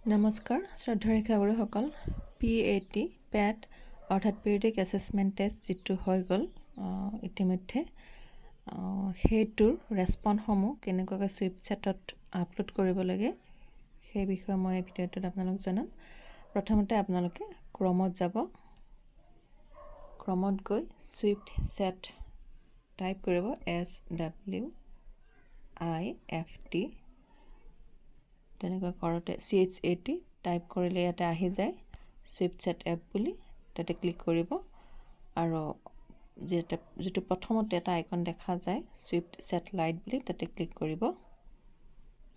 নমস্কাৰ শ্ৰদ্ধাৰ শিক্ষাগুৰুসকল PAT পেট অৰ্থাৎ পিৰিয়ডিক এছেছমেণ্ট টেষ্ট যিটো হৈ গ'ল ইতিমধ্যে সেইটোৰ ৰেছপন্সসমূহ কেনেকুৱাকৈ ছুইপছেটত আপলোড কৰিব লাগে সেই বিষয়ে মই এই ভিডিঅ'টোত আপোনালোকক জনাম। প্ৰথমতে আপোনালোকে ক্ৰমত যাব, ক্ৰমত গৈ ছুইপছেট টাইপ কৰিব SWIFT তেনেকৈ কৰোঁতে CHAT টাইপ কৰিলে ইয়াতে আহি যায় ছুইপছেট এপ বুলি, তাতে ক্লিক কৰিব আৰু যিটো প্ৰথমতে এটা আইকন দেখা যায় ছুইপছেট লাইট বুলি, তাতে ক্লিক কৰিব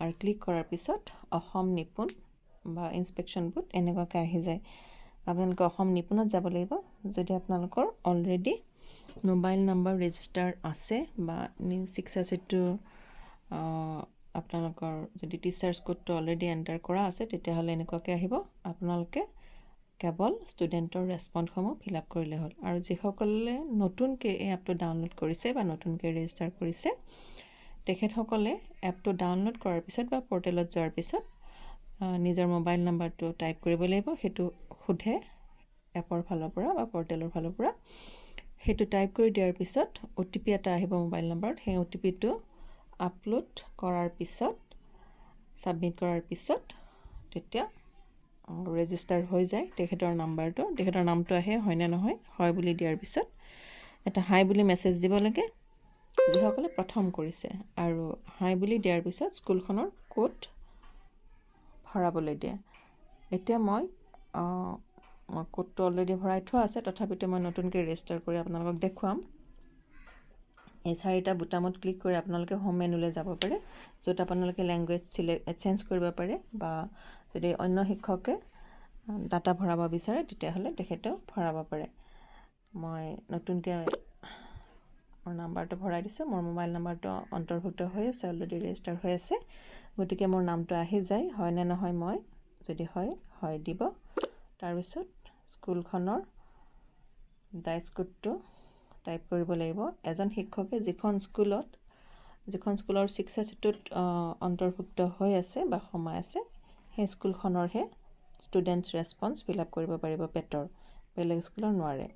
আৰু ক্লিক কৰাৰ পিছত অসম নিপুণ বা ইনস্পেকশ্যন বোৰ্ড এনেকুৱাকৈ আহি যায়। আপোনালোকে অসম নিপুণত যাব লাগিব যদি আপোনালোকৰ অলৰেডি মোবাইল নম্বৰ ৰেজিষ্টাৰ আছে বা 662 আপোনালোকৰ যদি টিচাৰ্ছ কোডটো অলৰেডি এণ্টাৰ কৰা আছে তেতিয়াহ'লে এনেকুৱাকৈ আহিব। আপোনালোকে কেৱল ষ্টুডেণ্টৰ ৰেছপন্সসমূহ ফিল আপ কৰিলে হ'ল। আৰু যিসকলে নতুনকৈ এই এপটো ডাউনলোড কৰিছে বা নতুনকৈ ৰেজিষ্টাৰ কৰিছে তেখেতসকলে এপটো ডাউনলোড কৰাৰ পিছত বা পৰ্টেলত যোৱাৰ পিছত নিজৰ মোবাইল নাম্বাৰটো টাইপ কৰিব লাগিব। সেইটো সোধে এপৰ ফালৰ পৰা বা পৰ্টেলৰ ফালৰ পৰা। সেইটো টাইপ কৰি দিয়াৰ পিছত OTP এটা আহিব মোবাইল নাম্বাৰত। সেই OTPটো আপলোড কৰাৰ পিছত ছাবমিট কৰাৰ পিছত তেতিয়া ৰেজিষ্টাৰ হৈ যায় তেখেতৰ নাম্বাৰটো, তেখেতৰ নামটো আহে হয়নে নহয়, হয় বুলি দিয়াৰ পিছত এটা হাই বুলি মেছেজ দিব লাগে যিসকলে প্ৰথম কৰিছে, আৰু হাই বুলি দিয়াৰ পিছত স্কুলখনৰ কোড ভৰাবলৈ দিয়ে। এতিয়া মই কোডটো অলৰেডি ভৰাই থোৱা আছে, তথাপিতো মই নতুনকৈ ৰেজিষ্টাৰ কৰি আপোনালোকক দেখুৱাম। এই 4টা বুটামত ক্লিক কৰি আপোনালোকে হোম মেনুলৈ যাব পাৰে, য'ত আপোনালোকে লেংগুৱেজ চেঞ্জ কৰিব পাৰে, বা যদি অন্য শিক্ষকে ডাটা ভৰাব বিচাৰে তেতিয়াহ'লে তেখেতেও ভৰাব পাৰে। মই নতুনকৈ মোৰ নাম্বাৰটো ভৰাই দিছোঁ। মোৰ মোবাইল নাম্বাৰটো অন্তৰ্ভুক্ত হৈ আছে, অলৰেডি ৰেজিষ্টাৰ হৈ আছে, গতিকে মোৰ নামটো আহি যায় হয়নে নহয় মই যদি হয় দিব। তাৰপিছত স্কুলখনৰ ডাইচ কোডটো টাইপ কৰিব লাগিব। এজন শিক্ষকে যিখন স্কুলৰ 662ত অন্তৰ্ভুক্ত হৈ আছে বা সোমাই আছে সেই স্কুলখনৰহে ষ্টুডেণ্টছ ৰেছপন্স ফিল আপ কৰিব পাৰিব পেটৰ, বেলেগ স্কুলৰ নোৱাৰে।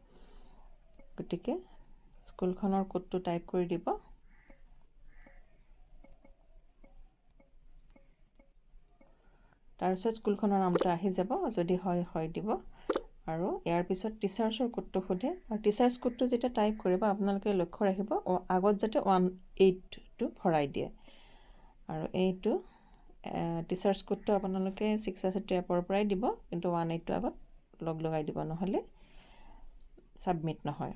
গতিকে স্কুলখনৰ কোডটো টাইপ কৰি দিব। তাৰপিছত স্কুলখনৰ নামটো আহি যাব, যদি হয় দিব। আৰু ইয়াৰ পিছত টিচাৰ্ছৰ কোডটো সোধে, আৰু টিচাৰ্ছ কোডটো যেতিয়া টাইপ কৰিব আপোনালোকে লক্ষ্য ৰাখিব আগত যাতে 18টো ভৰাই দিয়ে। আৰু এইটো টিচাৰ্ছ কোডটো আপোনালোকে 662 এপৰ পৰাই দিব, কিন্তু 18টো আগত লগাই দিব, নহ'লে ছাবমিট নহয়।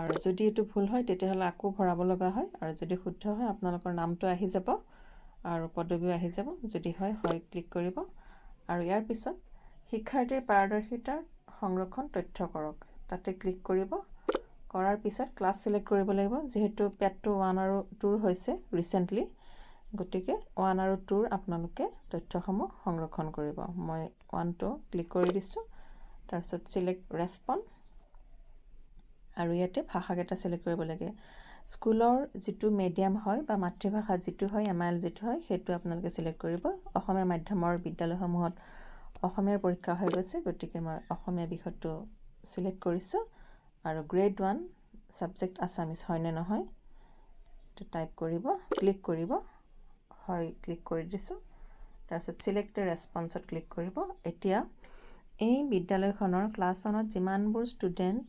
আৰু যদি এইটো ভুল হয় তেতিয়াহ'লে আকৌ ভৰাব লগা হয়, আৰু যদি শুদ্ধ হয় আপোনালোকৰ নামটো আহি যাব আৰু পদবীও আহি যাব। যদি হয় ক্লিক কৰিব। আৰু ইয়াৰ পিছত শিক্ষাৰ্থীৰ পাৰদৰ্শিতাৰ সংৰক্ষণ তথ্য কৰক, তাতে ক্লিক কৰিব। কৰাৰ পিছত ক্লাছ ছিলেক্ট কৰিব লাগিব, যিহেতু পেটটো 1 আৰু 2 হৈছে ৰিচেণ্টলি, গতিকে 1 আৰু 2ৰ আপোনালোকে তথ্যসমূহ সংৰক্ষণ কৰিব। মই 1টো ক্লিক কৰি দিছোঁ। তাৰপিছত ছিলেক্ট ৰেছপন্স, আৰু ইয়াতে ভাষাকেইটা ছিলেক্ট কৰিব লাগে। স্কুলৰ যিটো মিডিয়াম হয় বা মাতৃভাষা যিটো হয়, MIL যিটো হয়, সেইটো আপোনালোকে ছিলেক্ট কৰিব। অসমীয়া মাধ্যমৰ বিদ্যালয়সমূহত অসমীয়াৰ পৰীক্ষা হৈ গৈছে, গতিকে মই অসমীয়া বিষয়টো ছিলেক্ট কৰিছোঁ। আৰু গ্ৰেড 1 ছাবজেক্ট আছামিজ হয়নে নহয় টাইপ কৰিব, ক্লিক কৰিব। ক্লিক কৰি দিছোঁ। তাৰপিছত ছিলেক্ট ৰেছপন্সত ক্লিক কৰিব। এতিয়া এই বিদ্যালয়খনৰ ক্লাছ 1ত যিমানবোৰ ষ্টুডেণ্ট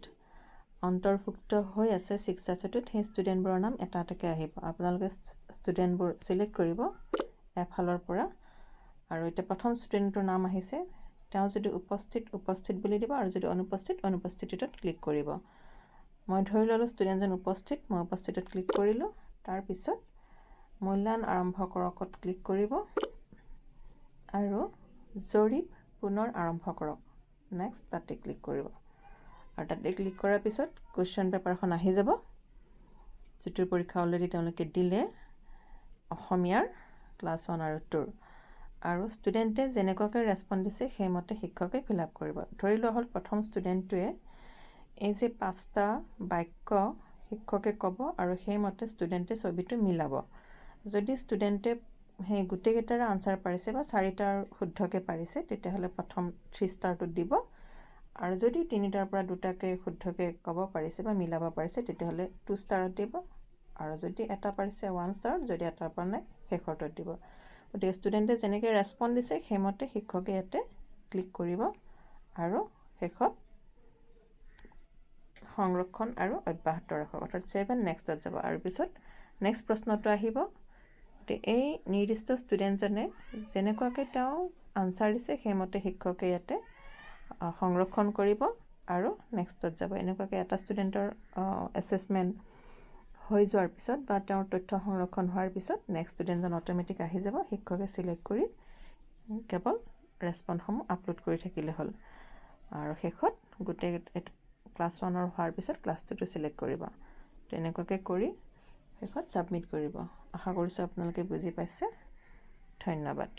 অন্তৰ্ভুক্ত হৈ আছে 662ত, সেই ষ্টুডেণ্টবোৰৰ নাম এটা এটাকৈ আহিব। আপোনালোকে ষ্টুডেণ্টবোৰ ছিলেক্ট কৰিব এফালৰ পৰা। আৰু এতিয়া প্ৰথম ষ্টুডেণ্টটোৰ নাম আহিছে, তেওঁ যদি উপস্থিত বুলি দিব, আৰু যদি অনুপস্থিতত ক্লিক কৰিব। মই ধৰি ল'লোঁ ষ্টুডেণ্টজন উপস্থিত, মই উপস্থিতত ক্লিক কৰিলোঁ। তাৰপিছত মূল্যায়ন আৰম্ভ কৰকত ক্লিক কৰিব আৰু জৰীপ পুনৰ আৰম্ভ কৰক, নেক্সট তাতে ক্লিক কৰিব। আৰু তাতে ক্লিক কৰাৰ পিছত কুৱেশ্যন পেপাৰখন আহি যাব, যিটোৰ পৰীক্ষা অলৰেডি তেওঁলোকে দিলে অসমীয়াৰ ক্লাছ 1 আৰু 2ৰ। আৰু ষ্টুডেণ্টে যেনেকুৱাকৈ ৰেছপন্ড দিছে সেইমতে শিক্ষকে ফিল আপ কৰিব। ধৰি লোৱা হ'ল প্ৰথম ষ্টুডেণ্টটোৱে এই যে 5টা বাক্য শিক্ষকে ক'ব আৰু সেইমতে ষ্টুডেণ্টে ছবিটো মিলাব। যদি ষ্টুডেণ্টে সেই গোটেইকেইটাৰ আনচাৰ পাৰিছে বা 4টাৰ শুদ্ধকৈ পাৰিছে তেতিয়াহ'লে প্ৰথম 3 ষ্টাৰটোত দিব, আৰু যদি 3টাৰ পৰা 2টাকৈ শুদ্ধকৈ ক'ব পাৰিছে বা মিলাব পাৰিছে তেতিয়াহ'লে 2 ষ্টাৰত দিব, আৰু যদি এটা পাৰিছে 1 ষ্টাৰত, যদি এটাৰ পৰা নাই শেষৰটোত দিব। গতিকে ষ্টুডেণ্টে যেনেকৈ ৰেছপন্ড দিছে সেইমতে শিক্ষকে ইয়াতে ক্লিক কৰিব আৰু শেষত সংৰক্ষণ আৰু অব্যাহত ৰাখক, অৰ্থাৎ ছেভ এণ্ড নেক্সটত যাব। আৰু পিছত নেক্সট প্ৰশ্নটো আহিব। গতিকে এই নিৰ্দিষ্ট ষ্টুডেণ্টজনে যেনেকুৱাকৈ তেওঁ আনচাৰ দিছে সেইমতে শিক্ষকে ইয়াতে সংৰক্ষণ কৰিব আৰু নেক্সটত যাব। এনেকুৱাকৈ এটা ষ্টুডেণ্টৰ এছেছমেণ্ট হৈ যোৱাৰ পিছত বা তেওঁৰ তথ্য সংৰক্ষণ হোৱাৰ পিছত নেক্সট ষ্টুডেণ্টজন অট'মেটিক আহি যাব। শিক্ষকে ছিলেক্ট কৰি কেৱল ৰেছপন্সসমূহ আপলোড কৰি থাকিলে হ'ল, আৰু শেষত গোটেই ক্লাছ 1ৰ হোৱাৰ পিছত ক্লাছ 2টো ছিলেক্ট কৰিব। তেনেকুৱাকৈ কৰি শেষত ছাবমিট কৰিব। আশা কৰিছোঁ আপোনালোকে বুজি পাইছে। ধন্যবাদ।